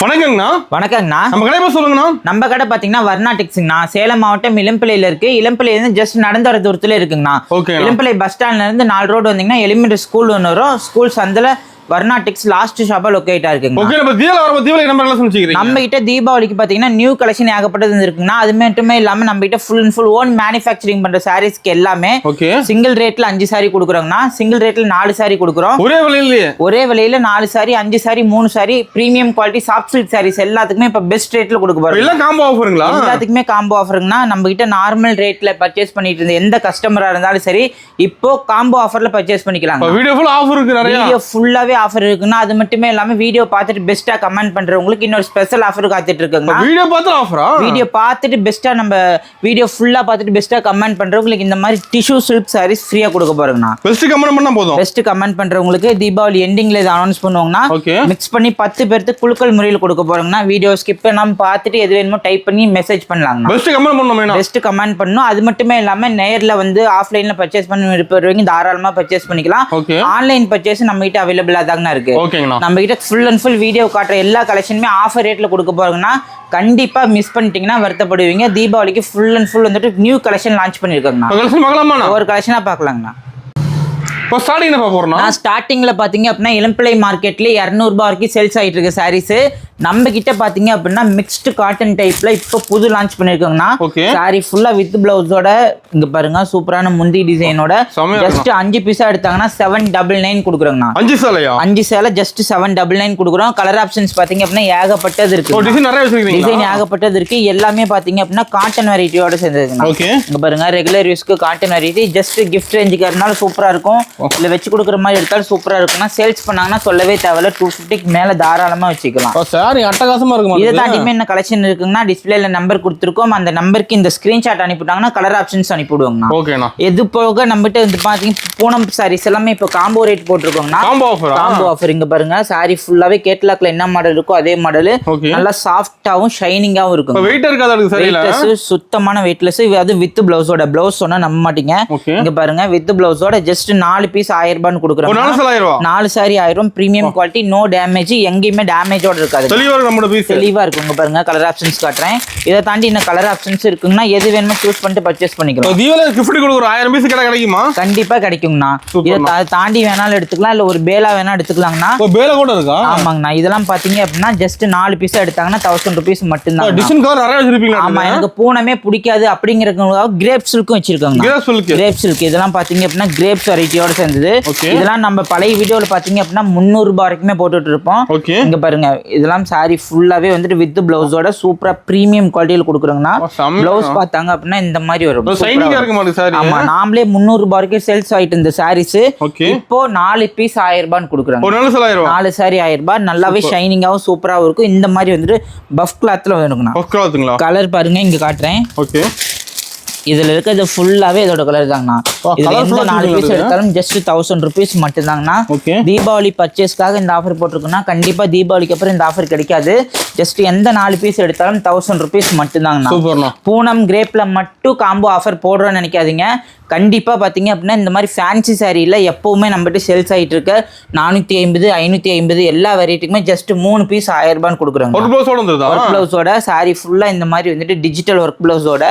வணக்கங்கண்ணா. வணக்கங்கண்ணா. நம்ம கடை பேர் சொல்லுங்கண்ணா. நம்ம கடை பாத்தீங்கன்னா வர்ணாடெக்ஸ்ங்கண்ணா. சேலம் மாவட்டம் இளம்பிள்ளையில இருக்கு. இளம்பிள்ளையில இருந்து ஜஸ்ட் நடந்து வர தூரத்துல இருக்குங்கண்ணா. இளம்பிள்ளை பஸ் ஸ்டாண்ட்ல இருந்து 4 ரோடு வந்தீங்கன்னா எலிமெண்டரி ஸ்கூல் ஒன்று வரும். ஸ்கூல் சந்தில வர்ணாடெக்ஸ் லாஸ்ட் ஷாப்பா லொகேட் ஆயிருக்குங்க. ஓகே, நம்ம நம்ம கிட்ட தீபாவளிக்கு பாத்தீங்கன்னா நியூ கலெக்ஷன் ஏகப்பட்டது இருக்குன்னா அது மட்டுமே இல்லாம நம்ம கிட்ட full and full own manufacturing பண்ற சாரீஸ்க்கு எல்லாமே சிங்கிள் ரேட்ல 5 சாரி கொடுக்குறோங்கண்ணா. சிங்கிள் ரேட்ல 4 சாரி கொடுக்குறோம். ஒரே விலையில 4 sari 5 sari 3 sari premium quality soft silk saris எல்லாத்துக்குமே இப்ப பெஸ்ட் ரேட்ல கொடுக்க போறோம். எல்லாம் காம்போ ஆஃபருங்களா? எல்லாத்துக்குமே காம்போ ஆஃபருங்கண்ணா. நம்ம கிட்ட நார்மல் ரேட்ல பர்ச்சேஸ் பண்ணிட்டு இருந்த எந்த கஸ்டமரா இருந்தாலும் சரி இப்போ காம்போ ஆஃபர்ல பர்ச்சேஸ் பண்ணிக்கலாம். வீடியோ ஃபுல் ஆஃபர் இருக்கு. நிறைய வீடியோ ஃபுல்லாவே ஆஃபர் இருக்குன்னா அது மட்டுமே இல்லாம வீடியோ பார்த்துட்டு பெஸ்டா கமெண்ட் பண்றவங்களுக்கு இன்னொரு ஸ்பெஷல் ஆஃபர் காத்துட்டு இருக்குங்க. வீடியோ பார்த்து ஆஃபரா? வீடியோ பார்த்துட்டு பெஸ்டா நம்ம வீடியோ ஃபுல்லா பார்த்துட்டு பெஸ்டா கமெண்ட் பண்றவங்களுக்கு இந்த மாதிரி டிஷ்யூ சில்க் சாரீஸ் ஃப்ரீயா கொடுக்க போறோம்னா. பெஸ்ட் கமெண்ட் பண்ணா போதும். பெஸ்ட் கமெண்ட் பண்றவங்களுக்கு தீபாவளி எண்டிங்ல இத அனௌன்ஸ் பண்ணுவாங்கன்னா மிக்ஸ் பண்ணி 10 பேருக்கு குலுக்கல் முறையில் கொடுக்க போறோம்னா. வீடியோ ஸ்கிப் பண்ணாம பார்த்துட்டு எது வேணுமோ டைப் பண்ணி மெசேஜ் பண்ணலாங்க. பெஸ்ட் கமெண்ட் பண்ணனும். பெஸ்ட் கமெண்ட் பண்ணனும். அது மட்டுமே இல்லாம நேர்ல வந்து ஆஃப்லைன்ல பர்ச்சேஸ் பண்ணி இருப்பவங்க தாராளமா பர்ச்சேஸ் பண்ணிக்கலாம். ஆன்லைன் பர்ச்சேஸ் நம்ம கிட்ட அவைலபிளா தாங்க இருக்கு. நம்ம கிட்ட ஃபுல் அண்ட் ஃபுல் வீடியோ காட்டுற எல்லா கலெக்ஷனுமே ஆஃபர் ரேட்ல கொடுக்க போறோம்னா கண்டிப்பா மிஸ் பண்ணிட்டீங்கன்னா வருத்தப்படுவீங்க. தீபாவளிக்கு ஃபுல் அண்ட் ஃபுல் வந்துட்டு நியூ கலெக்ஷன் லான்ச் பண்ணிருக்காங்க. ஒரு கலெக்ஷனா பார்க்கலாங்கண்ணா. ஸ்டார்டிங்ல பாத்தீங்க அப்படின்னா இளம்பிள்ளை மார்க்கெட்ல 200 ரூபாய் வரைக்கும் சேல்ஸ் ஆயிட்டு இருக்கு சாரீஸ். நம்ம கிட்ட பாத்தீங்க அப்படின்னா மிக்ஸ்டு காட்டன் டைப்ல இப்ப புது லான்ச் பண்ணிருக்காங்கன்னா சாரி ஃபுல்லா வித் பிளவுஸோட இங்க பாருங்க சூப்பரான முந்தி டிசைனோட ஜஸ்ட் 5 பீஸா எடுத்தாங்கன்னா 799 கொடுக்குறோங்கண்ணா. 5 சேலை ஜஸ்ட் 799 கொடுக்குறோம். கலர் ஆப்ஷன்ஸ் பாத்தீங்க அப்படின்னா ஏகப்பட்டது இருக்கு. டிசைன் ஏகப்பட்டது இருக்கு. எல்லாமே பாத்தீங்க அப்படின்னா காட்டன் வெரைட்டியோட சேர்ந்துருக்குண்ணா. இங்க பாருங்க ரெகுலர் யூஸ்க்கு காட்டன் வெரைட்டி ஜஸ்ட் கிஃப்ட் ரேஞ்சுக்கு இருந்தாலும் சூப்பரா இருக்கும். இல்ல வச்சு கொடுக்குற மாதிரி எடுத்தாலும் சூப்பரா இருக்குன்னா சேல்ஸ் பண்ணாங்கன்னா சொல்லவே தேவையில்ல. 250க்கு மேல தாராளமா வச்சுக்கலாம். அட்டகாசமா இருக்கும். இதை தாண்டியுமே என்ன கலெக்ஷன் இருக்குன்னா டிஸ்பிளேல நம்பர் கொடுத்துருக்கோம். அந்த நம்பருக்கு இந்த ஸ்கிரீன்ஷாட் அனுப்பிட்டாங்கன்னா கலர் ஆப்ஷன்ஸ் அனுப்பிவிடுவாங்கண்ணா. எது போக நம்மகிட்ட வந்து பாத்தீங்கன்னா பூனம் சாரீஸ் எல்லாமே இப்போ காம்போ ரேட் போட்டிருக்கோங்கண்ணா. காம்போ ஆஃபர் இங்க பாருங்க. சாரி ஃபுல்லாவே கேட்லாக்ல என்ன மாடல் இருக்கோ அதே மாடல் நல்லா சாஃப்டாவும் ஷைனிங்காவும் இருக்கும். சுத்தமான வெயிட்லெஸ். அது வித் பிளவுஸோட. பிளவுஸ் சொன்னா நம்ப மாட்டீங்க. இங்க பாருங்க வித் பிளவுஸோட ஜஸ்ட் 4 பீஸ் 1000 ரூபாய் கொடுக்குறோம். 4 sari 1000 premium quality. No damage. எங்கேயுமே டேமேஜோட இருக்காது. தெளிவா இருக்குங்க. பாருங்க கலர் ஆப்ஷன்ஸ் காட்டுறேன். இதை தாண்டி இன்னும் கலர் ஆப்ஷன்ஸ் இருக்குங்கன்னா எது வேணுமோ சூஸ் பண்ணிட்டு பர்ச்சேஸ் பண்ணிக்கலாம். தீபாவளி கிஃப்ட் கொடுக்குற 1000 பீஸ் கிடைக்குமா? கண்டிப்பா கிடைக்குங்கண்ணா. இதை தாண்டி வேணாலும் எடுத்துக்கலாம். இல்ல ஒரு பேலா வேணா எடுத்துக்கலாங்கண்ணா. பேலா கூட இருக்கா? ஆமாங்கண்ணா. இதெல்லாம் பாத்தீங்க அப்படின்னா ஜஸ்ட் 4 பீஸ் எடுத்தாங்கன்னா 1000 ரூபீஸ் மட்டும்தான். டிசைன் கலர் நிறைய வச்சிருப்பீங்க. ஆமா, எனக்கு பூனமே பிடிக்காது அப்படிங்கறதுக்காக கிரேப் சில்க்கும் வச்சிருக்காங்க. கிரேப் சில்க் இதெல்லாம் பாத்தீங்க அப்படின்னா கிரேப்ஸ் வெரைட்டியோட சேர்ந்தது. இதெல்லாம் நம்ம பழைய வீடியோல பாத்தீங்க அப்படின்னா 300 ரூபாய் வரைக்குமே போட்டுட்டு இருப்போம். இங்க பாருங்க இதெல்லாம் சாரி ஃபுல்லாவே வந்துட்டு வித் பிளவுஸோட சூப்பரா பிரீமியம் குவாலிட்டியில கொடுக்குறோங்கண்ணா. பிளவுஸ் பார்த்தாங்க அப்படின்னா இந்த மாதிரி வரும். ஆமா, நாமளே 300 ரூபாய் வரைக்கும் சேல்ஸ் ஆயிட்டு இந்த சாரீஸ் இப்போ 4 பீஸ் 1000 ரூபாய் கொடுக்குறாங்க. 4 சாரி 1000 ரூபாய். நல்லாவே ஷைனிங்காவும் சூப்பராவும் இருக்கும். இந்த மாதிரி வந்துட்டு பஃப் கிளாத்ல வேணுங்கண்ணா. கலர் பாருங்க இங்க காட்டுறேன். இதுல இருக்கிறது ஃபுல்லாவே இதோட கலர் தாங்கண்ணா. இதுல எந்த 4 பீஸ் எடுத்தாலும் ஜஸ்ட் 1000 ரூபீஸ் மட்டும் தாங்கண்ணா. தீபாவளி பர்ச்சேஸ்க்காக இந்த ஆஃபர் போட்டிருக்குன்னா கண்டிப்பா தீபாவளிக்கு அப்புறம் இந்த ஆஃபர் கிடைக்காது. ஜஸ்ட் எந்த 4 பீஸ் எடுத்தாலும் 1000 ரூபீஸ் மட்டும் தாங்கண்ணா. பூனம் கிரேப்ல மட்டும் காம்போ ஆஃபர் போடுறோன்னு நினைக்காதீங்க. கண்டிப்பா பாத்தீங்க அப்படின்னா இந்த மாதிரி ஃபேன்சி சாரியில எப்பவுமே நம்மகிட்ட சேல்ஸ் ஆயிட்டு இருக்க 450 550 எல்லா வெரைட்டிக்குமே ஜஸ்ட் 3 பீஸ் 1000 ரூபாய் கொடுக்குறாங்க. ஒர்க் பிளவுஸோட சாரி ஃபுல்லா இந்த மாதிரி வந்துட்டு டிஜிட்டல் ஒர்க் பிளவுஸோட.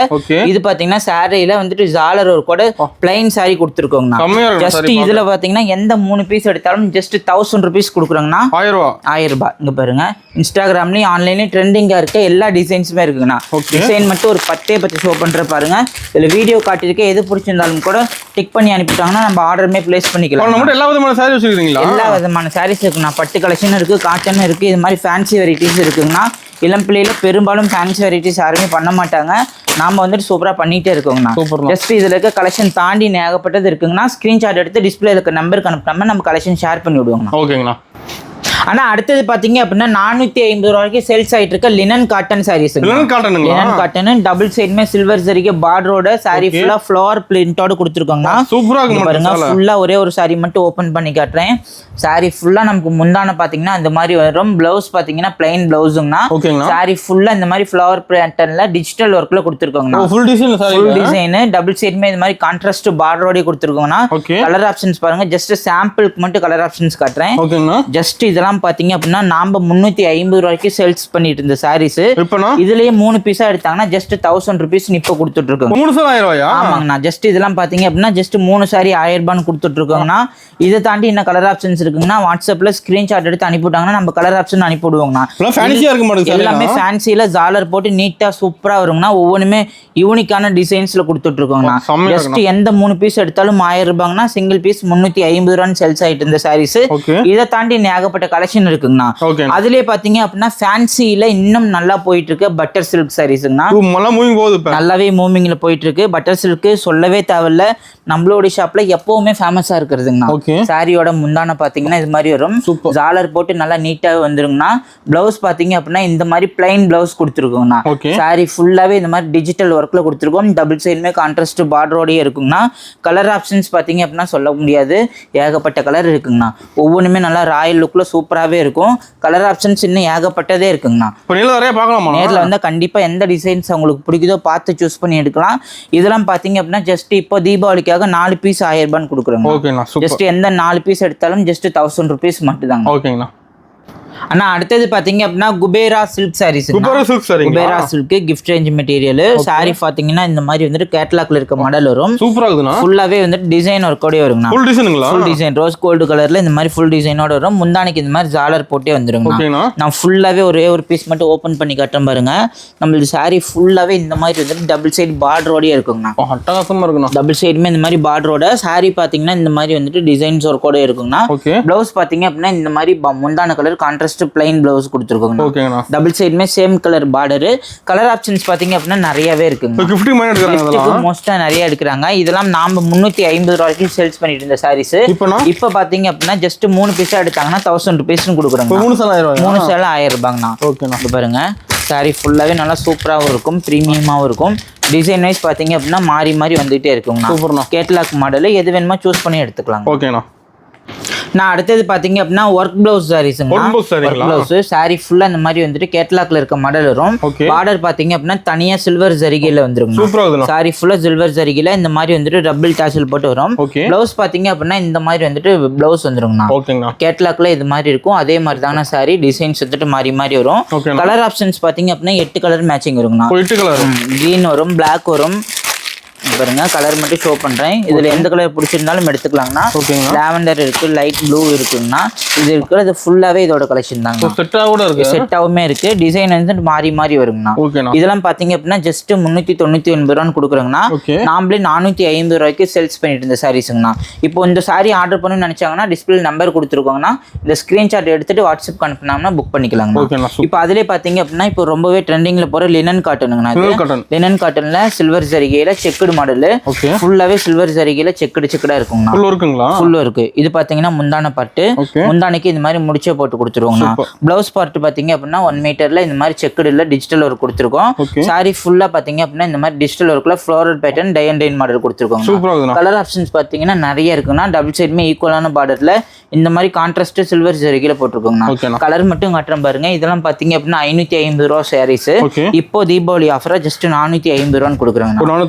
இது பாத்தீங்கன்னா சாரியில வந்துட்டு ஜாலர் ஒர்க்கோட பிளைன் சாரி கொடுத்துருக்கோங்கண்ணா. ஜஸ்ட் இதுல பாத்தீங்கன்னா எந்த 3 பீஸ் எடுத்தாலும் ஜஸ்ட் 1000 ரூபீஸ் கொடுக்குறாங்கண்ணா. 1000 ரூபாய். இங்க பாருங்க இன்ஸ்டாகிராம்லயும் ஆன்லைன்லயும் ட்ரெண்டிங்கா இருக்க எல்லா டிசைன்ஸுமே இருக்குங்கண்ணா. டிசைன் மட்டும் ஒரு 10 ஷோ பண்ற பாருங்க. இதுல வீடியோ காட்டிருக்க எது பிடிச்சிருந்தாலும் கூட டிக் பண்ணி அனுப்பிட்டாங்கன்னா நம்ம ஆர்டருமே பிளேஸ் பண்ணிக்கலாம். எல்லா விதமான சாரீஸ் வச்சிருக்கீங்களா? எல்லா விதமான சாரீஸ் இருக்குண்ணா. பட்டு கலெக்ஷன் இருக்கு, காட்டன் இருக்கு, இது மாதிரி ஃபேன்சி வெரைட்டிஸ் இருக்குங்கண்ணா. இளம்பிள்ளையில பெரும்பாலும் ஃபேன்சி வெரைட்டிஸ் யாருமே பண்ண மாட்டாங்க. நாம வந்துட்டு சூப்பரா பண்ணிட்டே இருக்கோங்கண்ணா. ஜஸ்ட் இதுல இருக்க கலெக்ஷன் தாண்டி ஏகப்பட்டது இருக்குங்கண்ணா. ஸ்கிரீன்ஷாட் எடுத்து டிஸ்பிளே இருக்க நம்பருக்கு அனுப்பினாம நம்ம கலெக்ஷன் ஷேர் பண்ணி விடுவோங்கண்ணா. ஓகேங்கண்ணா. ஆனா அடுத்தது பாத்தீங்க அப்படின்னா 450 ரூபாய் வரைக்கும் சேல்ஸ் ஆயிட்டு இருக்க linen cotton saris. Linen cotton double சைடுமே சில்வர் ஜரிகை பார்டரோட சாரி ஃபுல்லா ஃப்ளவர் பிரிண்டோட கொடுத்துருக்காங்க. சூப்பரா இருக்கு பாருங்க. ஃபுல்லா ஒரே ஒரு சாரி மட்டும் ஓபன் பண்ணி காட்டுறேன். சாரி ஃபுல்லா நமக்கு முந்தான பாத்தீங்கன்னா இந்த மாதிரி வரும். பிளவுஸ் பாத்தீங்கன்னா பிளைன் பிளவுஸ்ங்கண்ணா. சாரி ஃபுல்லா இந்த மாதிரி ஃப்ளவர் பேட்டர்ன்ல டிஜிட்டல் ஒர்க்ல கொடுத்துருக்காங்க. ஃபுல் டிசைன் டபுள் சைடுமே இந்த மாதிரி கான்ட்ராஸ்ட் பார்டரோட கொடுத்துருக்காங்க. கலர் ஆப்ஷன்ஸ் பாருங்க. ஜஸ்ட் சாம்பிளுக்கு மட்டும் கலர் ஆப்ஷன்ஸ் காட்டுறேன். ஜஸ்ட் இதெல்லாம் இதெல்லாம் பாத்தீங்க அப்படின்னா நாம 350 ரூபாய்க்கு சேல்ஸ் பண்ணிட்டு இருந்த சாரீஸ் இப்பனா இதுலயே 3 பீஸா எடுத்தாங்கன்னா ஜஸ்ட் 1000 rupees இப்ப கொடுத்துட்டு இருக்கோம். 3 சாரி 1000 ரூபாயா? ஆமாங்கண்ணா. ஜஸ்ட் இதெல்லாம் பாத்தீங்க அப்படின்னா ஜஸ்ட் 3 சாரி 1000 ரூபான்னு கொடுத்துட்டு இருக்கோங்கண்ணா. இதை தாண்டி என்ன கலர் ஆப்ஷன்ஸ் இருக்குங்கன்னா வாட்ஸ்அப்ல ஸ்கிரீன்ஷாட் எடுத்து அனுப்பிவிட்டாங்கன்னா நம்ம கலர் ஆப்ஷன் அனுப்பிவிடுவோங்கண்ணா. எல்லாமே ஃபேன்சில ஜாலர் போட்டு நீட்டா சூப்பரா வருங்கண்ணா. ஒவ்வொன்றுமே யூனிக்கான டிசைன்ஸ்ல கொடுத்துட்டு இருக்கோங்கண்ணா. ஜஸ்ட் எந்த 3 பீஸ் எடுத்தாலும் 1000 ரூபாய்னா சிங்கிள் பீஸ் 350 ரூபான்னு சேல்ஸ் ஆயிட்டு இருந்த சாரீஸ். இதை தாண்டி ஏகப்பட்ட கலெக்ஷன் இருக்குங்கண்ணா. அதுலயே பாத்தீங்க அப்படின்னா ஃபேன்சில இன்னும் நல்லா போயிட்டு இருக்கு பட்டர் சில்க் சாரீஸ்ங்கண்ணா. நல்லாவே மூவிங்ல போயிட்டு இருக்கு. பட்டர் சில்க் சொல்லவே தேவையில்ல, நம்மளோட ஷாப்ல எப்பவுமே ஃபேமஸா இருக்கிறதுங்கண்ணா. சாரியோட முந்தான பாத்தீங்கன்னா இது மாதிரி வரும், ஜாலர் போட்டு நல்லா நீட்டாவே வந்துருங்கண்ணா. பிளவுஸ் பாத்தீங்க அப்படின்னா இந்த மாதிரி பிளைன் பிளவுஸ் கொடுத்துருக்கோங்கண்ணா. சாரி ஃபுல்லாவே இந்த மாதிரி டிஜிட்டல் ஒர்க்ல கொடுத்துருக்கோம். டபுள் சைடுமே கான்ட்ராஸ்ட் பார்டரோடயே இருக்குங்கண்ணா. கலர் ஆப்ஷன்ஸ் பாத்தீங்க அப்படின்னா சொல்ல முடியாது, ஏகப்பட்ட கலர் இருக்குங்கண்ணா. ஒவ்வொன்றுமே நல்லா ராயல் லுக்ல சூப்பராகவே இருக்கும். கலர் ஆப்ஷன்ஸ் இன்னும் ஏகப்பட்டதே இருக்குங்கண்ணா. நேரில் வந்தால் கண்டிப்பாக எந்த டிசைன்ஸ் உங்களுக்கு பிடிக்குதோ பார்த்து சூஸ் பண்ணி எடுக்கலாம். இதெல்லாம் பார்த்தீங்க அப்படின்னா ஜஸ்ட் இப்போ தீபாவளிக்காக 4 பீஸ் 1000 ரூபான்னு கொடுக்குறோங்க. ஜஸ்ட் எந்த 4 பீஸ் எடுத்தாலும் ஜஸ்ட் 1000 rupees மட்டும் தாங்க. அண்ணா அடுத்தது பாத்தீங்க அப்படின்னா Kubera silk saris. Kubera silk gift range material. Sari பாத்தீங்கன்னா இந்த மாதிரி வந்துட்டு கேட்டலாக்ல இருக்க மாடல் வரும். சூப்பரா இருக்குண்ணா. ஃபுல்லாவே வந்துட்டு டிசைன் ஒர்க்கோட வருங்கண்ணா. ஃபுல் டிசைன் ரோஸ் கோல்டு கலர்ல இந்த மாதிரி ஃபுல் டிசைனோட வரும். முந்தானிக்கு இந்த மாதிரி ஜாலர் போட்டே வந்துருங்கண்ணா. நான் ஃபுல்லாவே ஒரே ஒரு பீஸ் மட்டும் ஓபன் பண்ணி காட்டுறேன் பாருங்க. நம்மளுக்கு சாரி ஃபுல்லாவே இந்த மாதிரி வந்துட்டு டபுள் சைடு பார்டரோடயே இருக்குங்கண்ணா. அட்டகாசமா இருக்குண்ணா. டபுள் சைடுமே இந்த மாதிரி பார்டரோட சாரி பாத்தீங்கன்னா இந்த மாதிரி வந்துட்டு டிசைன்ஸ் ஒர்க்கோட இருக்குங்கண்ணா. பிளவுஸ் பாத்தீங்க அப்படின்னா இந்த மாதிரி முந்தான கலர் கான்ட்ராஸ்ட் பிளைன் பிளவுஸ் கொடுத்துருக்கோங்க. டபுள் சைடுமே same colour border. Colour options பாத்தீங்க அப்படின்னா நிறையவே இருக்குங்க. மோஸ்டா நிறைய எடுக்கிறாங்க. இதெல்லாம் நாம 350 ரூபாய்க்கு சேல்ஸ் பண்ணிட்டு இருந்த சாரீஸ் இப்ப பாத்தீங்க அப்படின்னா ஜஸ்ட் 3 பீஸா எடுத்தாங்கன்னா 1000 rupees கொடுக்குறாங்க. 3 சேல 1000 ரூபாங்கண்ணா. பாருங்க சாரி ஃபுல்லாவே நல்லா சூப்பராகவும் இருக்கும், ப்ரீமியமாகவும் இருக்கும். டிசைன் வைஸ் பாத்தீங்க அப்படின்னா மாறி மாறி வந்துகிட்டே இருக்குங்கண்ணா. கேட்லாக் மாடல் எது வேணுமோ சூஸ் பண்ணி எடுத்துக்கலாம். ஓகேண்ணா. நான் அடுத்தது பாத்தீங்க அப்படின்னா ஒர்க் பிளவுஸ் சாரீஸ்ங்க. பிளவுஸ் சாரி ஃபுல்லா இந்த மாதிரி வந்துட்டு கேட்டலாக்ல இருக்க மாடல் வரும். பார்டர் பாத்தீங்க அப்படின்னா தனியா சில்வர் ஜரிகையில வந்துருங்க. சாரி ஃபுல்லா சில்வர் ஜரிகையில இந்த மாதிரி வந்துட்டு டபுள் டாசல் போட்டு வரும். பிளவுஸ் பாத்தீங்க அப்படின்னா இந்த மாதிரி வந்துட்டு பிளவுஸ் வந்துருங்கண்ணா. கேட்டலாக்ல இது மாதிரி இருக்கும். அதே மாதிரி தாங்க சாரி டிசைன்ஸ் வந்துட்டு மாறி மாறி வரும். கலர் ஆப்ஷன்ஸ் பாத்தீங்க அப்படின்னா 8 கலர் மேட்சிங் வருங்கண்ணா. கிரீன் வரும், பிளாக் வரும். பாருங்க கலர் மட்டும் ஷோ பண்றேன். இதுல எந்த கலர் பிடிச்சிருந்தாலும் எடுத்துக்கலாங்கண்ணா. லாவெண்டர் இருக்கு, லைட் ப்ளூ இருக்குங்கண்ணா. இது இருக்கிறது ஃபுல்லாவே இதோட கலெக்ஷன் தாங்க. செட்டாவுமே இருக்கு. டிசைன் வந்து மாறி மாறி வருங்கண்ணா. இதெல்லாம் பாத்தீங்க அப்படின்னா ஜஸ்ட் 399 ரூபான்னு கொடுக்குறோங்கண்ணா. நாமளே 450 ரூபாய்க்கு சேல்ஸ் பண்ணிட்டு இருந்த சாரீஸ்ங்கண்ணா. இப்போ இந்த சாரி ஆர்டர் பண்ணணும்னு நினைச்சாங்கன்னா டிஸ்பிளே நம்பர் கொடுத்துருக்கோங்கன்னா இந்த ஸ்கிரீன்ஷாட் எடுத்துட்டு வாட்ஸ்அப் அனுப்பினோம்னா புக் பண்ணிக்கலாங்க. இப்போ அதுலேயே பாத்தீங்க அப்படின்னா இப்போ ரொம்பவே ட்ரெண்டிங்ல போற லினன் காட்டனுங்கண்ணா. லினன் காட்டன்ல சில்வர் ஜரிகையில செக்குடு மாடல் ஃபுல்லாவே சில்வர் ஜரிகையில செக்குடா இருக்குங்கண்ணா. ஃபுல் இருக்கு. இது பாத்தீங்கன்னா முந்தான பட்டு, முந்தானைக்கு இந்த மாதிரி முடிச்சே போட்டு கொடுத்துருவோங்கண்ணா. பிளவுஸ் பார்ட் பாத்தீங்க அப்படின்னா 1 மீட்டர்ல இந்த மாதிரி செக்குடுல டிஜிட்டல் ஒர்க் கொடுத்துருக்கோம். சாரி ஃபுல்லா பாத்தீங்க அப்படின்னா இந்த மாதிரி டிஜிட்டல் ஒர்க்ல floral pattern tie and dye model கொடுத்துருக்கோம். கலர் ஆப்ஷன்ஸ் பாத்தீங்கன்னா நிறைய இருக்குன்னா. டபுள் சைடுமே ஈக்குவலான பார்டர்ல இந்த மாதிரி கான்ட்ராஸ்ட் சில்வர் ஜரிகையில போட்டுருக்கோங்கண்ணா. கலர் மட்டும் காட்டுறேன் பாருங்க. இதெல்லாம் பாத்தீங்க அப்படின்னா 550 ரூபா சாரீஸ். இப்போ தீபாவளி ஆஃபரா ஜஸ்ட் 450 ரூபான்னு கொடுக்குறாங்க.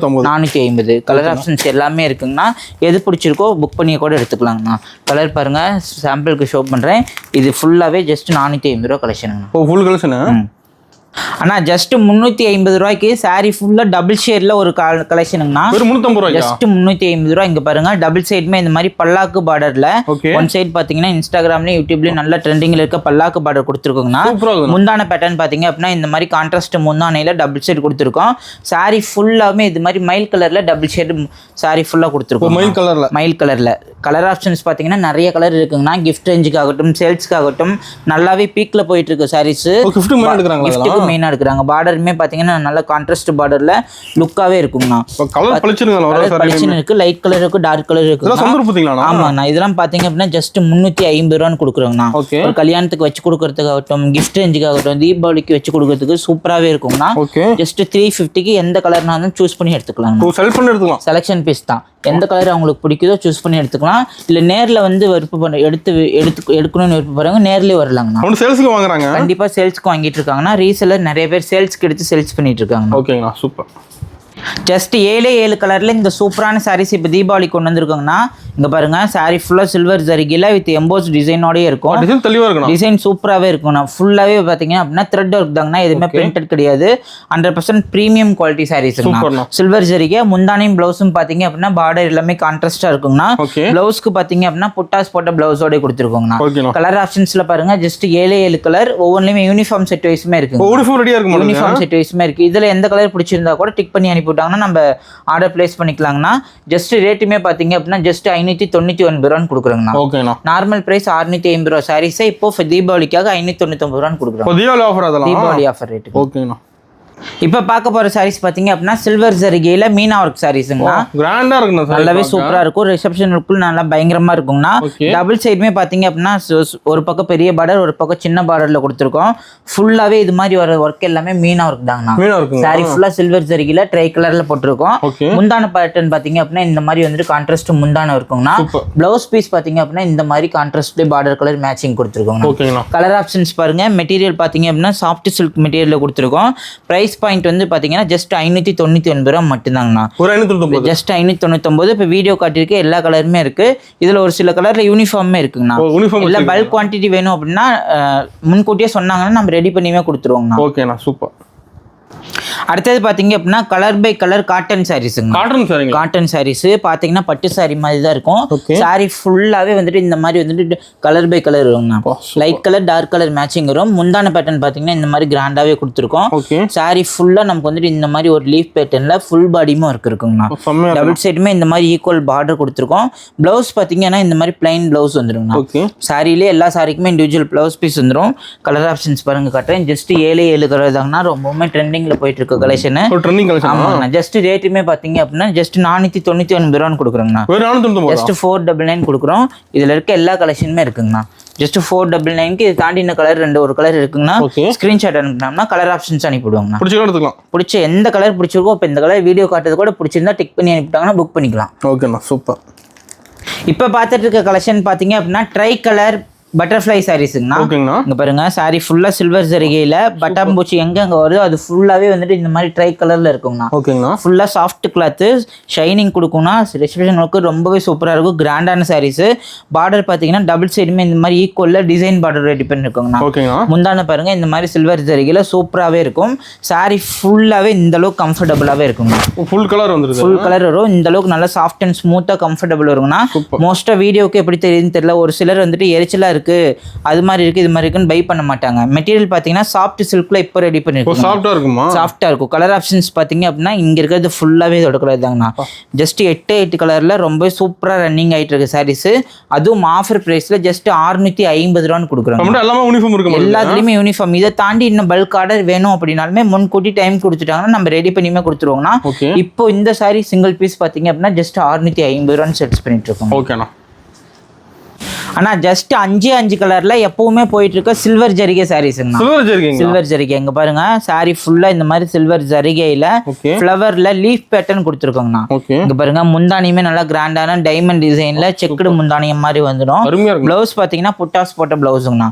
450 கலர் ஆப்ஷன்ஸ் எல்லாமே இருக்குங்கண்ணா. எது பிடிச்சிருக்கோ புக் பண்ணி கூட எடுத்துக்கலாங்கண்ணா. கலர் பாருங்க சாம்பிளுக்கு ஷோ பண்றேன். இது ஃபுல்லாவே ஜஸ்ட் 450 ரூபா கலெக்ஷனுங்கண்ணா. Full collection. ஆனா ஜஸ்ட் 350 ரூபாய்க்கு சாரி ஃபுல்லா டபுள் ஷேட்ல ஒரு கலெக்ஷனுங்கண்ணா. ஜஸ்ட் 350 ரூபாய். இங்க பாருங்க டபுள் சைடுமே இந்த மாதிரி பல்லாக்கு பார்டர்ல ஒன் சைடு பாத்தீங்கன்னா இன்ஸ்டாகிராம்லயும் யூடியூப்லயும் நல்ல ட்ரெண்டிங்ல இருக்க பல்லாக்கு பார்டர் கொடுத்துருக்கோங்கண்ணா. முந்தான பேட்டர்ன் பாத்தீங்க அப்படின்னா இந்த மாதிரி கான்ட்ராஸ்ட் முந்தானையில டபுள் ஷேட் கொடுத்துருக்கோம். சாரி ஃபுல்லாமே இது மாதிரி மயில் கலர்ல டபுள் ஷேட் சாரி ஃபுல்லா கொடுத்துருக்கோம். மயில் கலர்ல கலர் ஆப்ஷன்ஸ் பாத்தீங்கன்னா நிறைய கலர் இருக்குங்கண்ணா. கிஃப்ட் ரேஞ்சுக்கு ஆகட்டும் சேல்ஸ்க்கு ஆகட்டும் நல்லாவே பீக்ல போயிட்டு இருக்கு சாரீஸ். மெயினா எடுக்கிறாங்க. பார்டருமே பாத்தீங்கன்னா நல்ல கான்ட்ராஸ்ட் பார்டர்ல லுக்காவே இருக்குங்கண்ணா. கலெக்ஷன் இருக்கு, லைட் கலர் இருக்கு, டார்க் கலர் இருக்கு. ஆமாண்ணா. இதெல்லாம் பாத்தீங்க அப்படின்னா ஜஸ்ட் 350 ரூபான்னு கொடுக்குறோங்கண்ணா. ஒரு கல்யாணத்துக்கு வச்சு கொடுக்கறதுக்காகட்டும் கிஃப்ட் ரேஞ்சுக்கு ஆகட்டும் தீபாவளிக்கு வச்சு கொடுக்கறதுக்கு சூப்பராகவே இருக்குங்கண்ணா. ஜஸ்ட் 350க்கு எந்த கலர்னாலும் சூஸ் பண்ணி எடுத்துக்கலாம். செலக்ஷன் பீஸ் தான். எந்த கலர் அவங்களுக்கு பிடிக்குதோ சூஸ் பண்ணி எடுத்துக்கலாம். இல்ல நேர்ல வந்து எடுக்கணும்னு விருப்பப்படுறாங்க நேர்லயே வரலாங்கண்ணா. கண்டிப்பா சேல்ஸ்க்கு வாங்கிட்டு இருக்காங்கன்னா ரீசெல்லர் நிறைய பேர் சேல்ஸ்க்கு எடுத்து சேல்ஸ் பண்ணிட்டு இருக்காங்க. ஓகேங்களா, சூப்பர். ஜஸ்ட் 7 கலர்ல இந்த சூப்பரான சாரீஸ் இப்போ தீபாவளி கொண்டு வந்திருக்காங்கன்னா இங்க பாருங்க சாரி ஃபுல்லா சில்வர் ஜரிகையில வித் எம்போஸ் டிசைனோடய இருக்கும். டிசைன் தெளிவா இருக்கும். டிசைன் சூப்பராகவே இருக்கும்ண்ணா. ஃபுல்லாகவே பார்த்தீங்கன்னா அப்படின்னா த்ரெட் ஒர்க் தாங்கண்ணா. எதுவுமே பிரிண்டட் கிடையாது. 100% ப்ரீமியம் குவாலிட்டி சாரீஸ்ங்கண்ணா. சில்வர் ஜரிகை முந்தானையும் பிளவுஸும் பார்த்தீங்க அப்படின்னா பார்டர் எல்லாமே கான்ட்ராஸ்டா இருக்குங்கண்ணா. பிளவுஸ்க்கு பார்த்தீங்க அப்படின்னா புட்டாஸ் போட்ட பிளவுஸோட கொடுத்துருக்கோங்கண்ணா. கலர் ஆப்ஷன்ஸ்ல பாருங்க ஜஸ்ட் 7 கலர் ஒவ்வொன்றுமே யூனிஃபார்ம் செட் வைஸுமே இருக்கு. யூனிஃபார்ம் செட் வைஸுமே இருக்கு. இதுல எந்த கலர் பிடிச்சிருந்தா கூட டிக் பண்ணி அனுப்பிவிட்டாங்கன்னா நம்ம ஆர்டர் பிளேஸ் பண்ணிக்கலாங்கண்ணா. ஜஸ்ட் ரேட்டுமே பார்த்தீங்க அப்படின்னா ஜஸ்ட் 599 ரூபான்னு கொடுக்குறோங்கண்ணா. நார்மல் பிரைஸ் 650 ரூபா சாரீஸை இப்போ தீபாவளிக்காக 599 ரூபான்னு கொடுக்குறோம். Deepavali offer rate. ஓகேண்ணா. இப்போ பார்க்க போற சாரீஸ் பாத்தீங்க அப்படின்னா சில்வர் ஜரிகையில மீனா ஒர்க் சாரீஸ்ங்கண்ணா. கிராண்டா இருக்குண்ணா. நல்லாவே சூப்பரா இருக்கும். ரிசப்ஷனுக்குள்ள நல்லா பயங்கரமா இருக்குங்கண்ணா. டபுள் சைடுமே பாத்தீங்க அப்படின்னா ஒரு பக்கம் பெரிய பார்டர் ஒரு பக்கம் சின்ன பார்டர்ல கொடுத்துருக்கோம். ஃபுல்லாவே இது மாதிரி வர ஒர்க் எல்லாமே மீனா ஒர்க் தாங்கண்ணா. சாரி ஃபுல்லா சில்வர் ஜரிகையில ட்ரை கலர்ல போட்டிருக்கோம். முந்தான பேட்டர்ன் பாத்தீங்க அப்படின்னா இந்த மாதிரி வந்துட்டு கான்ட்ராஸ்ட் முந்தான இருக்குங்கண்ணா. பிளவுஸ் பீஸ் பாத்தீங்க அப்படின்னா இந்த மாதிரி கான்ட்ராஸ்ட் பார்டர் கலர் மேட்சிங் கொடுத்துருக்கோம். கலர் ஆப்ஷன்ஸ் பாருங்க. மெட்டீரியல் பாத்தீங்க அப்படின்னா சாஃப்ட் சில்க் மெட்டீரியல் கொடுத்துருக்கோம். பிரைஸ் பாயிண்ட் வந்து பாத்தீங்கன்னா ஜஸ்ட் 599 ரூபா மட்டும்தாங்கண்ணா. ஜஸ்ட் 599. இப்போ வீடியோ காட்டியிருக்க எல்லா கலருமே இருக்கு. இதுல ஒரு சில கலர்ல யூனிஃபார்மே இருக்குங்கண்ணா. இல்ல பல்க் குவான்டிட்டி வேணும் அப்படின்னா முன்கூட்டியே சொன்னாங்கன்னா நம்ம ரெடி பண்ணியே கொடுத்துருவோங்கண்ணா. ஓகேண்ணா சூப்பர். அடுத்தது பாத்தீங்க அப்படின்னா கலர் பை கலர் காட்டன் சாரீஸுங்க. காட்டன் சாரீஸ் பாத்தீங்கன்னா பட்டு சாரி மாதிரி தான் இருக்கும். சாரி ஃபுல்லாவே வந்துட்டு இந்த மாதிரி வந்துட்டு கலர் பை கலர் வருங்கண்ணா. Light colour dark colour matching வரும். முந்தான பேட்டர்ன் பாத்தீங்கன்னா இந்த மாதிரி கிராண்டாவே கொடுத்துருக்கோம். சாரி ஃபுல்லா நமக்கு வந்துட்டு இந்த மாதிரி ஒரு லீஃப் பேட்டர்ன்ல ஃபுல் பாடியும் ஒர்க் இருக்குங்கண்ணா. டபுள் சைடுமே இந்த மாதிரி ஈக்குவல் பார்டர் கொடுத்துருக்கோம். பிளவுஸ் பாத்தீங்கன்னா இந்த மாதிரி பிளைன் பிளவுஸ் வந்துருங்கண்ணா. சாரிலே எல்லா சாரிக்குமே இண்டிவிஜுவல் பிளவுஸ் பீஸ் வந்துடும். கலர் ஆப்ஷன்ஸ் பாருங்க காட்டுறேன். ஜஸ்ட் 7 கலர் தாங்கண்ணா. ரொம்பவுமே ட்ரெண்டிங்ல போயிட்டு இருக்க கலெக்ஷன். ஜஸ்ட் ரேட்டுமே பாத்தீங்க அப்படின்னா ஜஸ்ட் 499 ரூபான்னு கொடுக்குறோங்கண்ணா. ஜஸ்ட் 499 கொடுக்குறோம். இதுல இருக்க எல்லா கலெக்ஷனுமே இருக்குங்கண்ணா. ஜஸ்ட் 499க்கு இது தாண்டி இந்த கலர் ஒரு கலர் இருக்குங்கண்ணா. ஸ்கிரீன்ஷாட் அனுப்பினோம்னா கலர் ஆப்ஷன்ஸ் அனுப்பிடுவாங்கண்ணா. பிடிச்ச எந்த கலர் பிடிச்சிருக்கோ இப்போ இந்த கலர் வீடியோ காட்டுறது கூட பிடிச்சிருந்தா டிக் பண்ணி அனுப்பிட்டாங்கன்னா புக் பண்ணிக்கலாம். ஓகேண்ணா சூப்பர். இப்போ பார்த்துட்டு இருக்க கலெக்ஷன் பாத்தீங்க அப்படின்னா ட்ரை கலர் பட்டர்ஃப்ளை சாரீஸ்ங்கண்ணா. இங்க பாருங்க சாரி ஃபுல்லா சில்வர் ஜரிகையில பட்டாம்பூச்சி எங்க வருதோ அது ஃபுல்லாவே வந்துட்டு இந்த மாதிரி ட்ரை கலர்ல இருக்குங்கண்ணா. ஃபுல்லா சாஃப்ட் கிளாத் ஷைனிங் கொடுக்கும்னா ரிசப்ஷனுக்கு ரொம்பவே சூப்பரா இருக்கும். கிராண்டான சாரீஸ். பார்டர் பாத்தீங்கன்னா டபுள் சைடுமே இந்த மாதிரி ஈக்குவல்ல டிசைன் பார்டர் ரெடி பண்ணிருக்கோங்கண்ணா. முந்தான பாருங்க இந்த மாதிரி சில்வர் ஜரிகையில சூப்பராவே இருக்கும். சாரி ஃபுல்லாவே இந்த அளவுக்கு கம்ஃபர்டபுளாவே இருக்குங்க. ஃபுல் கலர் வந்துருது. ஃபுல் கலர் வரும். இந்த அளவுக்கு நல்லா சாஃப்ட் அண்ட் ஸ்மூத்தா கம்ஃபர்டபுள் வருங்கண்ணா. மோஸ்டா வீடியோக்கு எப்படி தெரியுதுன்னு தெரியல. ஒரு சிலர் வந்துட்டு எரிச்சலா இருக்கு அது மாதிரி இருக்கு இது மாதிரி இருக்குன்னு பை பண்ண மாட்டாங்க. மெட்டீரியல் பாத்தீங்கன்னா சாஃப்ட் சில்க்ல இப்போ ரெடி பண்ணிருக்கோம். சாஃப்டா இருக்கும். கலர் ஆப்ஷன்ஸ் பாத்தீங்க அப்படின்னா இங்க இருக்கிறது ஃபுல்லாவே இதோட கலர் தாங்கண்ணா. ஜஸ்ட் 8 கலர்ல ரொம்ப சூப்பரா ரன்னிங் ஆயிட்டு இருக்கு சாரீஸ். அதுவும் ஆஃபர் பிரைஸ்ல ஜஸ்ட் 650 ரூபான்னு கொடுக்குறோம். எல்லாத்துலயுமே யூனிஃபார்ம். இதை தாண்டி இன்னும் பல்க் ஆர்டர் வேணும் அப்படின்னாலுமே முன்கூட்டி டைம் கொடுத்துட்டாங்கன்னா நம்ம ரெடி பண்ணியுமே கொடுத்துருவோங்கண்ணா. இப்போ இந்த சாரி சிங்கிள் பீஸ் பாத்தீங்க அப்படின்னா ஜஸ்ட் 650 ரூபான்னு செட்ஸ் பண்ணிட்டு இருக்கோம். ஓகேண்ணா. ஆனா ஜஸ்ட் 5 கலர்ல எப்பவுமே போயிட்டு இருக்க சில்வர் ஜரிகை சாரீஸ்ங்க. சில்வர் ஜரிகை இங்க பாருங்க. சாரி ஃபுல்லா இந்த மாதிரி சில்வர் ஜரிகையில ஃப்ளவர்ல லீஃப் பேட்டர்ன் கொடுத்துருக்கோங்கண்ணா. இங்க பாருங்க முந்தானியுமே நல்லா கிராண்டான டைமண்ட் டிசைன்ல செக்குடு முந்தானியம் மாதிரி வந்துடும். பிளவுஸ் பாத்தீங்கன்னா புட்டாஸ் போட்ட பிளவுஸுங்கண்ணா.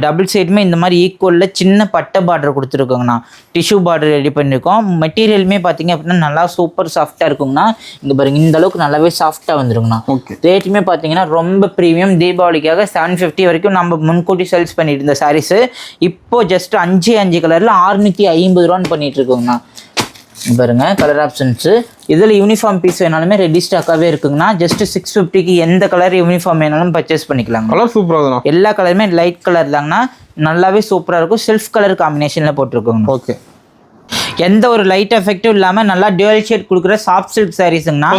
டபுள் சைடுமே இந்த மாதிரி ஈக்குவல்ல சின்ன பட்டை பார்டர் கொடுத்துருக்கோங்கண்ணா. டிஷ்யூ பார்டர் ரெடி பண்ணிருக்கோம். மெட்டீரியலுமே பாத்தீங்க அப்படின்னா நல்லா சூப்பர் சாஃப்டா இருக்குங்கண்ணா. இங்க பாருங்க இந்த அளவுக்கு நல்லாவே சாஃப்டா வந்துருங்கண்ணா. ரேட்டுமே பாத்தீங்கன்னா ரொம்ப பிரீமியம். தீபாவளிக்காக 750 வரைக்கும் நம்ம முன்கூட்டி சேல்ஸ் பண்ணிட்டு இருந்த சாரீஸ் இப்போ ஜஸ்ட் 5 கலர்ல 650 ரூபான்னு பண்ணிட்டு இருக்கோங்கண்ணா. பாருங்க கலர் ஆப்ஷன்ஸ். இதுல யூனிஃபார்ம் பீஸ் வேணாலுமே ரெடி ஸ்டாக்காவே இருக்குங்கண்ணா. ஜஸ்ட் 650க்கு எந்த கலர் யூனிஃபார்ம் வேணாலும் பர்ச்சேஸ் பண்ணிக்கலாம். எல்லா கலருமே லைட் கலர் தாங்கண்ணா. நல்லாவே சூப்பரா இருக்கும். செல்ஃப் கலர் காம்பினேஷன்ல போட்டிருக்கோங்க. ஓகே. எந்த ஒரு லைட் எஃபெக்டும் இல்லாம நல்லா டுவல் ஷேட் கொடுக்குற சாஃப்ட் சில்க் சாரீஸ்ங்கண்ணா.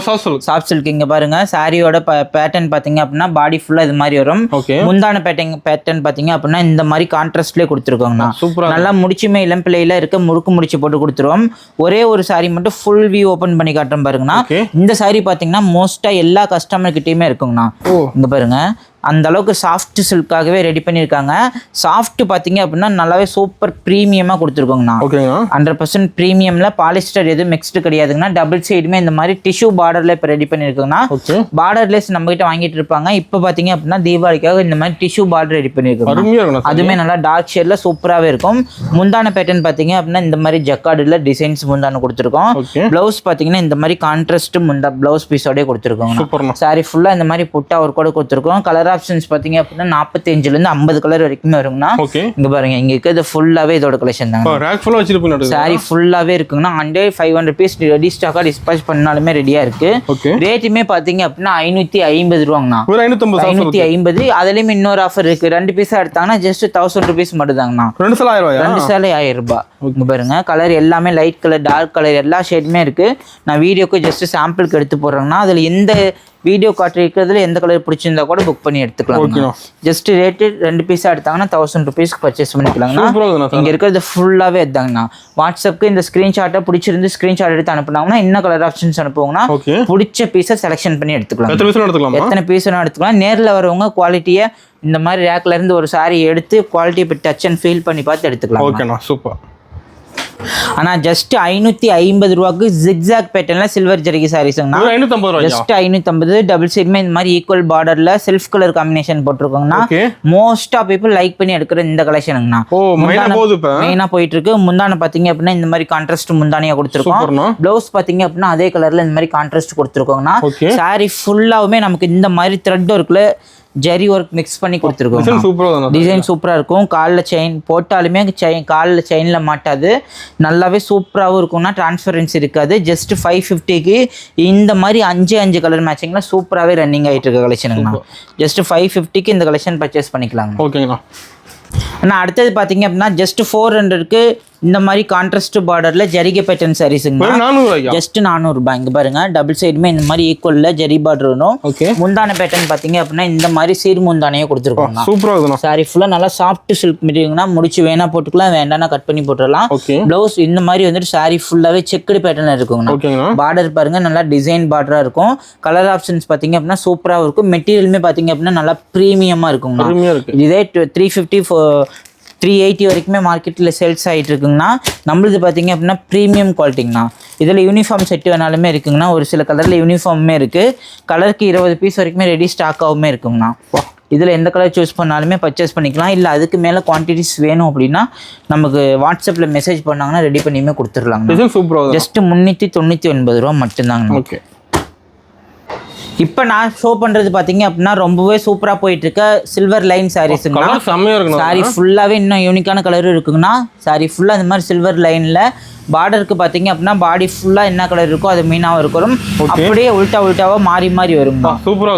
சாஃப்ட் சில்க் இங்க பாருங்க. சாரியோட பேட்டர்ன் பாத்தீங்க அப்படின்னா பாடி ஃபுல்லா இது மாதிரி வரும். முந்தான பேட்டர்ன் பாத்தீங்க அப்படின்னா இந்த மாதிரி கான்ட்ராஸ்ட்லயே கொடுத்துருக்கோங்கண்ணா. நல்லா முடிச்சுமே இளம் பிள்ளையில இருக்க முறுக்கு முடிச்சு போட்டு கொடுத்துருவோம். ஒரே ஒரு சாரி மட்டும் ஃபுல் வியூ ஓபன் பண்ணி காட்டுறோம் பாருங்கண்ணா. இந்த சாரி பாத்தீங்கன்னா மோஸ்டா எல்லா கஸ்டமர் கிட்டயுமே இருக்குங்கண்ணா. இங்க பாருங்க அந்த அளவுக்கு சாஃப்ட் சில்காகவே ரெடி பண்ணியிருக்காங்க. சாஃப்ட் பார்த்தீங்க அப்படின்னா நல்லாவே சூப்பர் ப்ரீமியமாக கொடுத்துருக்கோங்கண்ணா. 100% ப்ரீமியமில் பாலிஸ்டர் எதுவும் மிக்ஸ்டு கிடையாதுங்கண்ணா. டபுள் சைடுமே இந்த மாதிரி டிஷ்யூ பார்டரில் இப்போ ரெடி பண்ணியிருக்கோங்கண்ணா. பார்டர்லெஸ் நம்மகிட்ட வாங்கிட்டு இருப்பாங்க. இப்போ பார்த்தீங்க அப்படின்னா தீபாவளிக்காக இந்த மாதிரி டிஷ்யூ பார்டர் ரெடி பண்ணியிருக்கோம். அதுவுமே நல்லா டார்க் ஷேடில் சூப்பராகவே இருக்கும். முந்தான பேட்டர்ன் பார்த்தீங்க அப்படின்னா இந்த மாதிரி ஜக்கார்டில் டிசைன்ஸ் முந்தான கொடுத்துருக்கோம். ப்ளவுஸ் பார்த்தீங்கன்னா இந்த மாதிரி கான்ட்ராஸ்ட் முந்தா ப்ளவுஸ் பீஸோடய கொடுத்துருக்கோம். சாரி ஃபுல்லாக இந்த மாதிரி புட்டா ஒரு கூட கொடுத்துருக்கோம். கலர் ஆப்ஷன்ஸ் பார்த்தீங்க அப்படின்னா 45லேருந்து 50 கலர் வரைக்குமே வருங்கண்ணா. இங்கே பாருங்க, இங்கே இருக்கிறது ஃபுல்லாகவே இதோட கலெக்ஷன் தாங்க. சாரி ஃபுல்லாகவே இருக்குங்கண்ணா. 500 பீஸ் ரெடி ஸ்டாக்காக டிஸ்பேச் பண்ணாலுமே ரெடியாக இருக்கு. ரேட்டுமே பார்த்தீங்க அப்படின்னா 550 ரூபாங்கண்ணா. 550. அதுலேயும் இன்னொரு ஆஃபர் இருக்கு. 2 பீஸாக எடுத்தாங்கன்னா ஜஸ்ட் 1000 ருபீஸ் மட்டும் தாங்கண்ணா. 2 சேலை 1000 ரூபாய். இங்கே பாருங்க, கலர் எல்லாமே லைட் கலர், டார்க் கலர் எல்லா ஷேடுமே இருக்கு. நான் வீடியோக்கு ஜஸ்ட் சாம்பிளுக்கு எடுத்து போடுறேங்கன்னா அதில் எந்த வீடியோ காட்டி இருக்கிறதுல எந்த கலர் பிடிச்சிருந்தா கூட புக் பண்ணி எடுத்துக்கலாம். ஜஸ்ட் ரேட்டு 2 பீஸாக எடுத்தாங்கன்னா 1000 ருபீஸ்க்கு பர்ச்சேஸ் பண்ணிக்கலாங்கண்ணா. இங்கே இருக்கிறது ஃபுல்லாகவே எடுத்தாங்கண்ணா. வாட்ஸ்அப்புக்கு இந்த ஸ்க்ரீன்ஷாட்டை பிடிச்சிருந்து ஸ்க்ரீன்ஷாட் எடுத்து அனுப்புனாங்கன்னா என்ன கலர் ஆப்ஷன்ஸ் அனுப்புவாங்கன்னா பிடிச்ச பீஸை செலெக்ஷன் பண்ணி எடுத்துக்கலாம். எத்தனை பீஸ் வேணும் எடுத்துக்கலாம். நேரில் வரவங்க குவாலிட்டியை இந்த மாதிரி ரேக்ல இருந்து ஒரு சாரி எடுத்து குவாலிட்டி இப்போ டச் அண்ட் ஃபீல் பண்ணி பார்த்து எடுத்துக்கலாம். ஓகேண்ணா, சூப்பர். ஆனால் ஜஸ்ட் 550 ரூபாய்க்கு ஜிக்ஸாக் பேட்டர்னில் சில்வர் ஜரிகை சாரீஸ்ங்கண்ணா. ஜஸ்ட் 550. டபுள் சைடுமே இந்த மாதிரி ஈக்குவல் பார்டரில் செல்ஃப் கலர் காம்பினேஷன் போட்டிருக்கோங்கண்ணா. மோஸ்ட் ஆஃப் பீப்புள் லைக் பண்ணி எடுக்கிற இந்த கலெக்ஷனுங்கண்ணா. மெயினாக போயிட்டு இருக்கு. முந்தான பார்த்தீங்க அப்படின்னா இந்த மாதிரி கான்ட்ராஸ்ட் முந்தானியாக கொடுத்துருக்கோம். ப்ளவுஸ் பார்த்தீங்க அப்படின்னா அதே கலரில் இந்த மாதிரி கான்ட்ராஸ்ட் கொடுத்துருக்கோங்கண்ணா. சாரி ஃபுல்லாகவுமே நமக்கு இந்த மாதிரி த்ரெட் ஒர்க்கில் ஜெரி ஒர்க் மிக்ஸ் பண்ணி கொடுத்துருக்கோம். டிசைன் சூப்பராக இருக்கும். காலில் செயின் போட்டாலுமே காலில் செயினில் மாட்டாது. நல்லாவே சூப்பராகவும் இருக்கும்னா டிரான்ஸ்பரன்சி இருக்காது. ஜஸ்ட் 550க்கு இந்த மாதிரி 5 கலர் மேட்சிங்கில் சூப்பராகவே ரன்னிங் ஆகிட்டு இருக்க கலெக்ஷனுங்கண்ணா. ஜஸ்ட் 550க்கு இந்த கலெக்ஷன் பர்ச்சேஸ் பண்ணிக்கலாங்க. ஓகேங்கண்ணா. ஆனால் அடுத்தது பார்த்தீங்க அப்படின்னா ஜஸ்ட் 400க்கு இந்த மாதிரி கான்ட்ராஸ்ட் பார்டர்ல ஜரிகை பேட்டர்ன் சாரீஸ்ங்க. ஜஸ்ட் 400 ரூபாய். இங்க பாருங்க, டபுள் சைடுமே இந்த மாதிரி ஈக்குவல்ல ஜரி பார்டர் வரும். முந்தான பேட்டர்ன் பாத்தீங்க அப்படின்னா இந்த மாதிரி சீர் முந்தானையே கொடுத்துருக்கோம். சூப்பரா இருக்கும். சாரி ஃபுல்லா நல்லா சாஃப்ட் சில்க் மெட்டீரியல்னா முடிச்சு வேணா போட்டுக்கலாம், வேண்டாம்னா கட் பண்ணி போட்டுடலாம். பிளவுஸ் இந்த மாதிரி வந்துட்டு சாரி ஃபுல்லாவே செக்குடு பேட்டர்ன் இருக்குங்க. பார்டர் பாருங்க, நல்லா டிசைன் பார்டரா இருக்கும். கலர் ஆப்ஷன்ஸ் பாத்தீங்க அப்படின்னா சூப்பரா இருக்கும். மெட்டீரியலுமே பாத்தீங்க அப்படின்னா நல்லா பிரீமியமா இருக்குங்க. இதே 350 380 வரைக்குமே மார்க்கெட்டில் சேல்ஸ் ஆகிட்டு இருக்குங்கண்ணா. நம்மளுது பார்த்தீங்க அப்படின்னா ப்ரீமியம் குவாலிட்டிங்கண்ணா. இதில் யூனிஃபார்ம் செட்டு வேணாலுமே இருக்குங்கண்ணா. ஒரு சில கலரில் யூனிஃபார்மே இருக்குது. கலருக்கு 20 பீஸ் வரைக்குமே ரெடி ஸ்டாக்காகவுமே இருக்குங்கண்ணா. இதில் எந்த கலர் சூஸ் பண்ணாலுமே பர்ச்சேஸ் பண்ணிக்கலாம். இல்லை அதுக்கு மேலே குவான்டிட்டிஸ் வேணும் அப்படின்னா நமக்கு வாட்ஸ்அப்பில் மெசேஜ் பண்ணாங்கன்னா ரெடி பண்ணியுமே கொடுத்துடலாங்க. ஜஸ்ட் 399 ரூபா மட்டும்தாங்கண்ணா. ஓகே. இப்போ நான் ஷோ பண்ணுறது பார்த்தீங்க அப்படின்னா ரொம்பவே சூப்பராக போயிட்டு இருக்க சில்வர் லைன் சாரீஸுங்களா. சாரி ஃபுல்லாகவே இன்னும் யூனிக்கான கலரும் இருக்குங்கண்ணா. சாரி ஃபுல்லாக இந்த மாதிரி சில்வர் லைனில் பார்டருக்கு பார்த்தீங்க அப்படின்னா பாடி ஃபுல்லாக என்ன கலர் இருக்கோ அது மீனாகவும் இருக்கும். அப்படியே உல்ட்டாவாக மாறி மாறி வருங்க.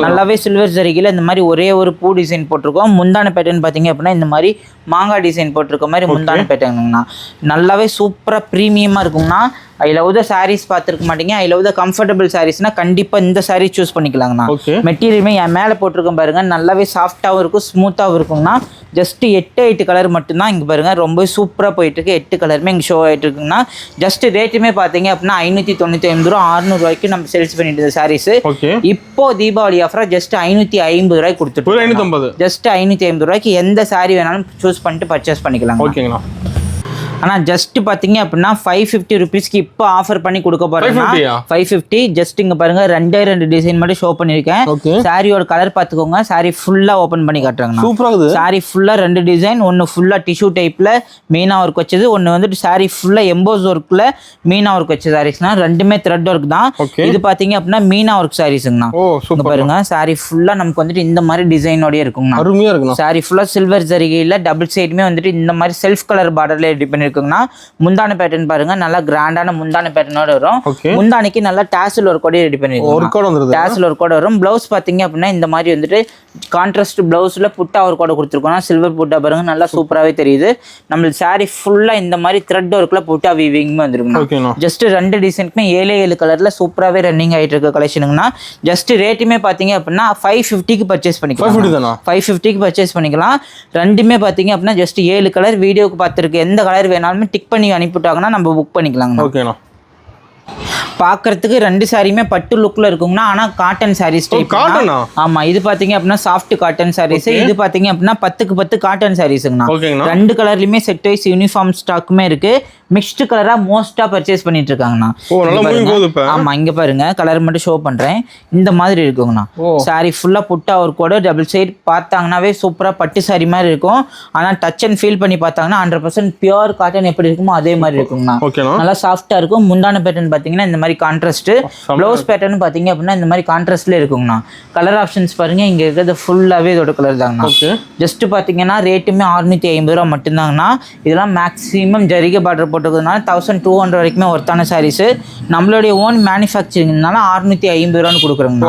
நல்லாவே சில்வர் ஜரிகையில் இந்த மாதிரி ஒரே ஒரு பூ டிசைன் போட்டிருக்கோம். முந்தான பேட்டர்ன் பார்த்தீங்க அப்படின்னா இந்த மாதிரி மாங்காய் டிசைன் போட்டிருக்க மாதிரி முந்தான பேட்டர்னுங்கண்ணா. நல்லாவே சூப்பராக ப்ரீமியமாக இருக்குங்கண்ணா. ஐ லவ் த சாரீஸ் பார்த்துருக்க மாட்டீங்க. ஐ லவ் த கம்ஃபர்டபுள் சாரீஸ்னா கண்டிப்பாக இந்த சாரீ சூஸ் பண்ணிக்கலாங்கண்ணா. மெட்டீரியலுமே என் மேலே போட்டிருக்கோம் பாருங்க, நல்லாவே சாஃப்டாகவும் இருக்கும், ஸ்மூத்தாகவும் இருக்குங்கண்ணா. ஜஸ்ட் 8 கலர் மட்டும்தான். இங்கே பாருங்க, ரொம்ப சூப்பராக போயிட்டு இருக்கு. 8 கலருமே இங்கே ஷோ ஆகிட்டு இருக்குங்கண்ணா. ஜஸ்ட் ரேட்டுமே பார்த்தீங்க அப்படின்னா 595 ரூபா 600 ரூபாய்க்கு நம்ம சேல்ஸ் பண்ணிட்டு இருந்த சாரீஸ் இப்போ தீபாவளி ஆஃபரா ஜஸ்ட் 550 ரூபாய்க்கு கொடுத்துட்டு ஜஸ்ட் 550 ரூபாய்க்கு எந்த சாரீ வேணாலும் சூஸ் பண்ணிட்டு பர்ச்சேஸ் பண்ணிக்கலாம். ஓகேங்களா. ஆனால் ஜஸ்ட் பார்த்தீங்க அப்படின்னா 550 ருபீஸ்க்கு இப்போ ஆஃபர் பண்ணி கொடுக்க போறேன். 550 ஜஸ்ட் இங்கே பாருங்க, 2 டிசைன் மட்டும் ஷோ பண்ணியிருக்கேன். சாரியோட கலர் பார்த்துக்கோங்க. சாரி ஃபுல்லாக ஓப்பன் பண்ணி காட்டுறாங்க. சாரி ஃபுல்லாக 2 டிசைன், ஒன்று ஃபுல்லாக டிஷ்யூ டைப்பில் மீனா ஒர்க் வச்சது, ஒன்று வந்துட்டு சாரி ஃபுல்லாக எம்போஸ் ஒர்க்கில் மீனா ஒர்க் வச்ச சாரீஸ்னா ரெண்டுமே த்ரெட் ஒர்க் தான். இது பார்த்தீங்க அப்படின்னா மீனா ஒர்க் சாரீஸுங்கண்ணா. பாருங்க, சாரி ஃபுல்லாக நமக்கு வந்துட்டு இந்த மாதிரி டிசைனோடய இருக்குங்கண்ணா. சாரி ஃபுல்லாக சில்வர் ஜரிகையில் டபுள் சைடுமே வந்துட்டு இந்த மாதிரி செல்ஃப் கலர் பார்டர்ல ரெடி பண்ணி இருக்குங்கன்னா முந்தான பேட்டர்ன் பாருங்க, நல்லா கிராண்டான முந்தான பேட்டர்னோட வரும். முந்தானிக்கு நல்லா டாசல் ஒரு கோடி ரெடி பண்ணிருக்கோம். டாசல் ஒரு கோட் வரும். பிளவுஸ் பாத்தீங்க அப்படின்னா இந்த மாதிரி வந்துட்டு கான்ட்ராஸ்ட் பிளவுஸ்ல புட்டா ஒரு கோட் கொடுத்துருக்கோம். சில்வர் புட்டா பாருங்க, நல்லா சூப்பராகவே தெரியுது. நம்ம சாரி ஃபுல்லா இந்த மாதிரி த்ரெட் ஒர்க்ல புட்டா வீவிங் வந்துருக்கும். ஜஸ்ட் 2 டிசைனுக்குமே 7 கலர்ல சூப்பராகவே ரன்னிங் ஆயிட்டு இருக்க கலெக்ஷனுங்கண்ணா. ஜஸ்ட் ரேட்டுமே பாத்தீங்க அப்படின்னா 550க்கு பர்ச்சேஸ் பண்ணிக்கலாம். 550க்கு பர்ச்சேஸ் பண்ணிக்கலாம். ரெண்டுமே பாத்தீங்க அப்படின்னா ஜஸ்ட் 7 கலர். வீடியோக்கு பார்த்துருக்கு எந்த கலர் வேணாலுமே டிக் பண்ணி அனுப்பிவிட்டாங்கன்னா நம்ம புக் பண்ணிக்கலாங்க. ஓகேண்ணா. பாக்குறதுக்கு ரெண்டு சாரியுமே பட்டு லுக்ல இருக்குங்கண்ணா. ஆனா காட்டன் சாரீஸ் டைப். காட்டனா? ஆமா, இது பாத்தீங்க அப்படின்னா சாஃப்ட் காட்டன் சாரீஸ். இது பாத்தீங்க அப்படின்னா 10க்கு 10 காட்டன் சாரீஸ்ங்கண்ணா. ரெண்டு கலர்லயுமே செட் வைஸ் யூனிஃபார்ம் ஸ்டாக்குமே இருக்கு. மிக்ஸ்டு கலரா மோஸ்டா பர்ச்சேஸ் பண்ணிட்டு இருக்காங்கண்ணா. ஆமா, இங்க பாருங்க கலர் மட்டும் ஷோ பண்றேன். இந்த மாதிரி இருக்குங்கண்ணா. சாரி ஃபுல்லா புட்டா ஒரு கூட டபுள் சைடு பார்த்தாங்கன்னாவே சூப்பரா பட்டு சாரி மாதிரி இருக்கும். ஆனா டச் அண்ட் ஃபீல் பண்ணி பார்த்தாங்கன்னா 100% பியூர் காட்டன் எப்படி இருக்குமோ அதே மாதிரி இருக்குங்கண்ணா. நல்லா சாஃப்டா இருக்கும். முந்தான பேட்டர்ன் பாத்தீங்கன்னா இந்த மாதிரி கான்ட்ராஸ்ட். ப்ளவுஸ் பேட்டர்ன் பாத்தீங்க அப்படின்னா இந்த மாதிரி கான்ட்ராஸ்ட்ல இருக்குங்கண்ணா. கலர் ஆப்ஷன்ஸ் பாருங்க, இங்க இருக்கிறது ஃபுல்லாவே இதோட கலர் தாங்கண்ணா. ஜஸ்ட் பாத்தீங்கன்னா ரேட்டுமே 650 ரூபா மட்டும்தாங்கண்ணா. இதெல்லாம் மேக்ஸிமம் ஜரிகை பார்டர் போட்டுக்கிறதுனால 1200 வரைக்குமே ஒர்த்தான சாரீஸ். நம்மளுடைய ஓன் மேனுஃபேக்சரிங்னால 650 ரூபான்னு கொடுக்குறோங்க.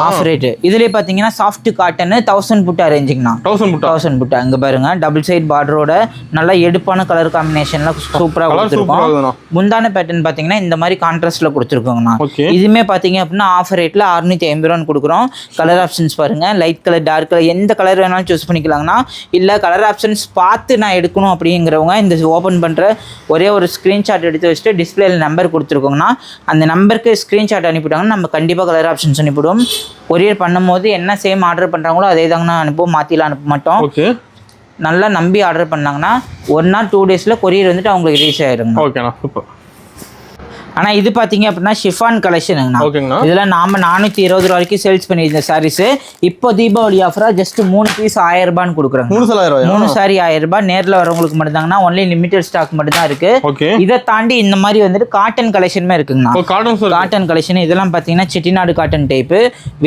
Half rate. இதுலயே பாத்தீங்கன்னா சாஃப்ட் காட்டன் 1000 புட்டா ரேஞ்சுங்கண்ணா. 1000 புட்டா. இங்க பாருங்க டபுள் சைட் பார்டரோட நல்ல எடுப்பான கலர் காம்பினேஷன்ல சூப்பரா கொடுத்துருக்கோம். முந்தான பேட்டர்ன் பாத்தீங்கன்னா இந்த மாதிரி கான்ட்ராஸ்ட்ல கொடுத்துருக்கோங்கண்ணா. இதுமே பாத்தீங்க அப்படின்னா ஆஃப் ரேட்ல 650 ரூபான்னு கொடுக்குறோம். கலர் ஆப்ஷன்ஸ் பாருங்க, லைட் கலர், டார்க் கலர், எந்த கலர் வேணாலும் சூஸ் பண்ணிக்கலாங்கண்ணா. இல்ல கலர் ஆப்ஷன்ஸ் பார்த்து நான் எடுக்கணும் அப்படிங்கிறவங்க இந்த ஓபன் பண்ற ஒரே ஒரு ஸ்கிரீன்ஷாட் எடுத்து வச்சுட்டு டிஸ்பிளேல நம்பர் கொடுத்துருக்கோங்கண்ணா. அந்த நம்பருக்கு ஸ்கிரீன்ஷாட் அனுப்பிட்டாங்கன்னா நம்ம கண்டிப்பாக கலர் ஆப்ஷன்ஸ் அனுப்பிவிடுவோம். கொரியர் பண்ணும்போது என்ன சேம் ஆர்டர் பண்ணுறாங்களோ அதே தாங்கண்ணா அனுப்புவோம். மாற்றிலாம் அனுப்ப மாட்டோம். நல்லா நம்பி ஆர்டர் பண்ணாங்கன்னா 1 or 2 டேஸில் கொரியர் வந்துட்டு அவங்களுக்கு ரீச் ஆயிடுங்க. ஓகேண்ணா, சூப்பர். ஆனால் இது பார்த்தீங்க அப்படின்னா ஷிஃபான் கலெக்ஷனுங்கண்ணா. இதெல்லாம் நாம 420 ரூபா வரைக்கும் சேல்ஸ் பண்ணியிருந்த சாரீஸ். இப்போ தீபாவளி ஆஃபராக ஜஸ்ட் 3 பீஸ் 1000 ரூபான்னு கொடுக்குறாங்க. 3 சாரி 1000 ரூபாய். நேரில் வரவங்களுக்கு மட்டும்தாங்கன்னா ஒன்லி லிமிடெட் ஸ்டாக் மட்டும் தான் இருக்கு. இதை தாண்டி இந்த மாதிரி வந்துட்டு காட்டன் கலெக்ஷனுமே இருக்குங்கண்ணா. காட்டன் கலெக்ஷன் இதெல்லாம் பார்த்தீங்கன்னா Chettinad cotton type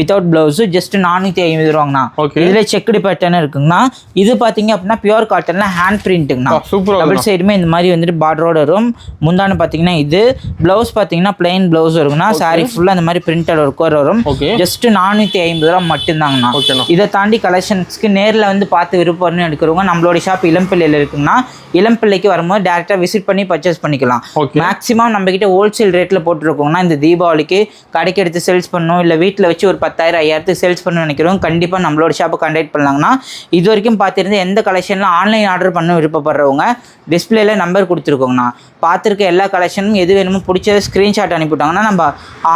without blouse just 450 ரூபாங்கண்ணா. இதுல செக்குடு பேட்டர்ன் இருக்குங்கண்ணா. இது பார்த்தீங்க அப்படின்னா பியூர் காட்டன்ல ஹேண்ட் பிரிண்ட்டுங்கண்ணா. டபுள் சைடுமே இந்த மாதிரி வந்துட்டு பார்டரோட வரும். முந்தான பார்த்தீங்கன்னா இது பிளவுஸ் பாத்தீங்கன்னா பிளைன் பிளவுஸ் இருக்குன்னா சாரி ஃபுல்லா இந்த மாதிரி பிரிண்டட் ஒர்க் வரும். ஜஸ்ட் 450 ரூபா மட்டும்தாங்கண்ணா. இதை தாண்டி கலெக்ஷன்ஸ்க்கு நேரில் வந்து பார்த்து விருப்பம்னு எடுக்கிறவங்க நம்மளோட ஷாப் இளம்பிள்ளையில இருக்குங்கன்னா இளம்பிள்ளைக்கு வரும்போது டேரக்டா விசிட் பண்ணி பர்ச்சேஸ் பண்ணிக்கலாம். மேக்ஸிமம் நம்ம கிட்ட ஹோல்சேல் ரேட்ல போட்டுருக்கோங்கன்னா இந்த தீபாவளிக்கு கடைக்கு எடுத்து சேல்ஸ் பண்ணணும், இல்லை வீட்டில் வச்சு ஒரு 10,000 5000 சேல்ஸ் பண்ணணும்னு நினைக்கிறவங்க கண்டிப்பா நம்மளோட ஷாப்பை கான்டாக்ட் பண்ணலாங்கன்னா. இது வரைக்கும் பார்த்துருந்து எந்த கலெக்ஷன்ல ஆன்லைன் ஆர்டர் பண்ண விருப்பப்படுறவங்க டிஸ்பிளேல நம்பர் கொடுத்துருக்கோங்கண்ணா. பார்த்துருக்க எல்லா கலெக்ஷனும் எது வேணுமோ பிடிச்ச ஸ்க்ரீன்ஷாட் அனுப்பிவிட்டாங்கன்னா நம்ம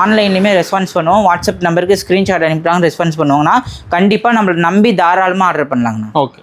ஆன்லைன்லையுமே ரெஸ்பான்ஸ் பண்ணுவோம். வாட்ஸ்அப் நம்பருக்கு ஸ்க்ரீன்ஷாட் அனுப்பிட்டாங்க ரெஸ்பான்ஸ் பண்ணுவாங்கன்னா கண்டிப்பாக நம்மளை நம்பி தாராளமாக ஆர்டர் பண்ணலாங்கண்ணா. ஓகே.